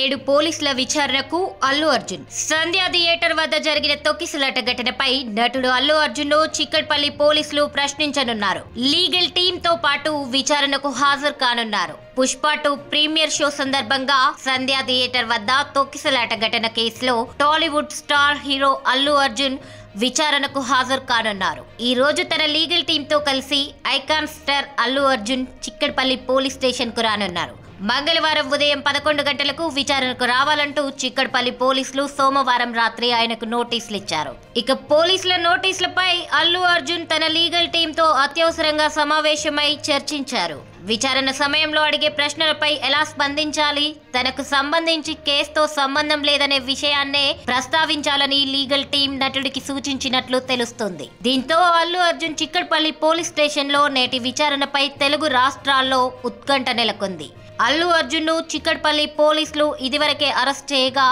నేడు పోలీసుల విచారణకు అల్లు అర్జున్. సంధ్య థియేటర్ వద్ద జరిగిన తొక్కిసలాట ఘటనపై నటుడు అల్లు అర్జున్ ను చిక్కడపల్లి పోలీసులు ప్రశ్నించనున్నారు. లీగల్ టీమ్ తో పాటు విచారణకు హాజరు కానున్నారు. పుష్ప 2 ప్రీమియర్ షో సందర్భంగా సంధ్య థియేటర్ వద్ద తొక్కిసలాట ఘటన కేసులో టాలీవుడ్ స్టార్ హీరో అల్లు అర్జున్ విచారణకు హాజరు కానున్నారు. ఈ రోజు తన లీగల్ టీమ్ తో కలిసి icon star Allu Arjun Chikkadpally police station కు రానున్నారు. మంగళవారం ఉదయం 11 గంటలకు విచారణకు రావాలంటూ చిక్కడపల్లి పోలీసులు సోమవారం రాత్రి ఆయనకు నోటీసులు ఇచ్చారు. ఇక పోలీసుల నోటీసులపై అల్లు అర్జున్ తన లీగల్ టీమ్ తో అత్యవసరంగా సమావేశమై చర్చించారు. విచారణ సమయంలో అడిగే ప్రశ్నలపై ఎలా స్పందించాలి, తనకు సంబంధించి కేసుతో సంబంధం లేదనే విషయాన్నే ప్రస్తావించాలని లీగల్ టీం నటుడికి సూచించినట్లు తెలుస్తుంది. దీంతో అల్లు అర్జున్ చిక్కడపల్లి పోలీస్ స్టేషన్ లో నేటి విచారణపై తెలుగు రాష్ట్రాల్లో ఉత్కంఠ నెలకొంది. అల్లు అర్జున్ ను చిక్కడపల్లి పోలీసులు ఇదివరకే అరెస్ట్ చేయగా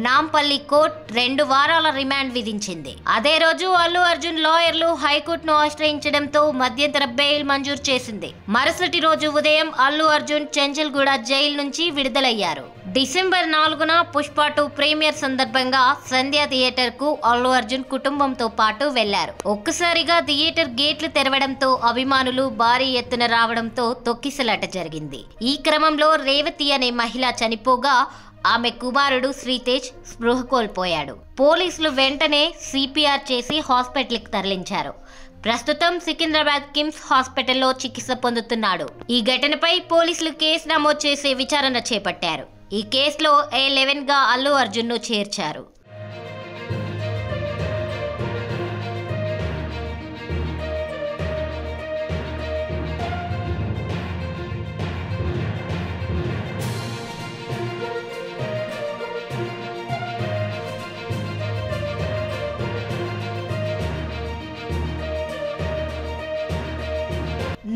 నాంపల్లి కోర్టు 2 వారాల రిమాండ్ విధించింది. అదే రోజు అల్లు అర్జున్ లాయర్లు హైకోర్టును ఆశ్రయించడంతో మధ్యంతర బెయిల్ మంజూరు చేసింది. మరుసటి రోజు ఉదయం అల్లు అర్జున్ చెంచల్గూడ జైలు నుంచి విడుదలయ్యారు. డిసెంబర్ 4న పుష్ప 2 ప్రీమియర్ సందర్భంగా సంధ్య థియేటర్ కు అల్లు అర్జున్ కుటుంబంతో పాటు వెళ్లారు. ఒక్కసారిగా థియేటర్ గేట్లు తెరవడంతో అభిమానులు భారీ ఎత్తున రావడంతో తొక్కిసలాట జరిగింది. ఈ క్రమంలో రేవతి అనే మహిళ చనిపోగా ఆమె కుమారుడు శ్రీతేజ్ స్పృహ కోల్పోయాడు. పోలీసులు వెంటనే సిపిఆర్ చేసి హాస్పిటల్కి తరలించారు. ప్రస్తుతం సికింద్రాబాద్ కిమ్స్ హాస్పిటల్లో చికిత్స పొందుతున్నాడు. ఈ ఘటనపై పోలీసులు కేసు నమోదు చేసి విచారణ చేపట్టారు. ఈ కేసులో A11 గా అల్లు అర్జున్ ను చేర్చారు.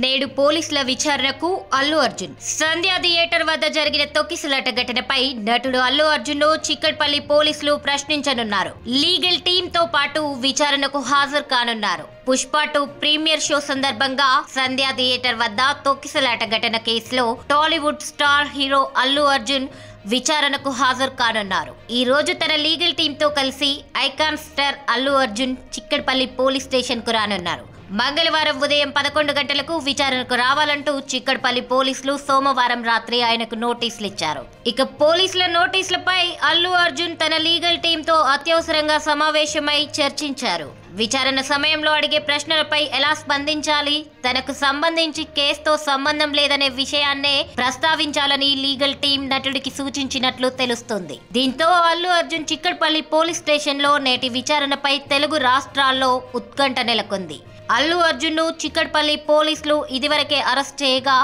నేడు పోలీసుల విచారణకు అల్లు అర్జున్. సంధ్య థియేటర్ వద్ద జరిగిన తొక్కిసలాట ఘటనపై నటుడు అల్లు అర్జున్ ను చిక్కడపల్లి పోలీసులు ప్రశ్నించనున్నారు. లీగల్ టీమ్ తో పాటు విచారణకు హాజరు కానున్నారు. పుష్ప 2 ప్రీమియర్ షో సందర్భంగా సంధ్య థియేటర్ వద్ద తొక్కిసలాట ఘటన కేసులో టాలీవుడ్ స్టార్ హీరో అల్లు అర్జున్ విచారణకు హాజరు కానున్నారు. ఈ రోజు తన లీగల్ టీమ్ తో కలిసి icon star Allu Arjun Chikkadpally police station కు రానున్నారు. మంగళవారం ఉదయం 11 గంటలకు విచారణకు రావాలంటూ చిక్కడపల్లి పోలీసులు సోమవారం రాత్రి ఆయనకు నోటీసులు ఇచ్చారు. ఇక పోలీసుల నోటీసులపై అల్లు అర్జున్ తన లీగల్ టీమ్ తో అత్యవసరంగా సమావేశమై చర్చించారు. విచారణ సమయంలో అడిగే ప్రశ్నలపై ఎలా స్పందించాలి, తనకు సంబంధించి కేసుతో సంబంధం లేదనే విషయాన్నే ప్రస్తావించాలని లీగల్ టీం నటుడికి సూచించినట్లు తెలుస్తుంది. దీంతో అల్లు అర్జున్ చిక్కడపల్లి పోలీస్ స్టేషన్ లో నేటి విచారణపై తెలుగు రాష్ట్రాల్లో ఉత్కంఠ నెలకొంది. అల్లు అర్జున్ ను చిక్కడపల్లి పోలీసులు ఇదివరకే అరెస్ట్ చేయగా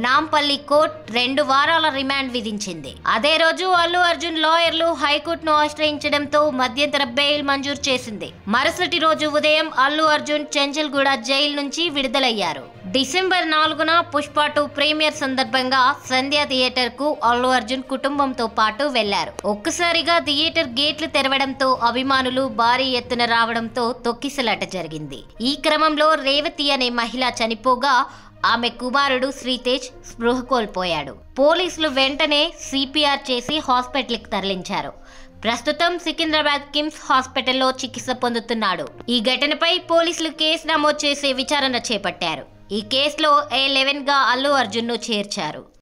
నాంపల్లి కోర్టు 2 వారాల రిమాండ్ విధించింది. అదే రోజు అల్లు అర్జున్ లాయర్లు హైకోర్టును ఆశ్రయించడంతో మధ్యంతర బెయిల్ మంజూరు చేసింది. మరుసటి రోజు ఉదయం అల్లు అర్జున్ చెంచల్గూడ జైలు నుంచి విడుదలయ్యారు. డిసెంబర్ 4న పుష్ప 2 ప్రీమియర్ సందర్భంగా సంధ్య థియేటర్ కు అల్లు అర్జున్ కుటుంబంతో పాటు వెళ్లారు. ఒక్కసారిగా థియేటర్ గేట్లు తెరవడంతో అభిమానులు భారీ ఎత్తున రావడంతో తొక్కిసలాట జరిగింది. ఈ క్రమంలో రేవతి అనే మహిళ చనిపోగా ఆమె కుమారుడు శ్రీతేజ్ స్పృహ కోల్పోయాడు. పోలీసులు వెంటనే సిపిఆర్ చేసి హాస్పిటల్కి తరలించారు. ప్రస్తుతం సికింద్రాబాద్ కిమ్స్ హాస్పిటల్లో చికిత్స పొందుతున్నాడు. ఈ ఘటనపై పోలీసులు కేసు నమోదు చేసి విచారణ చేపట్టారు. ఈ కేసులో A11 గా అల్లు అర్జున్ ను చేర్చారు.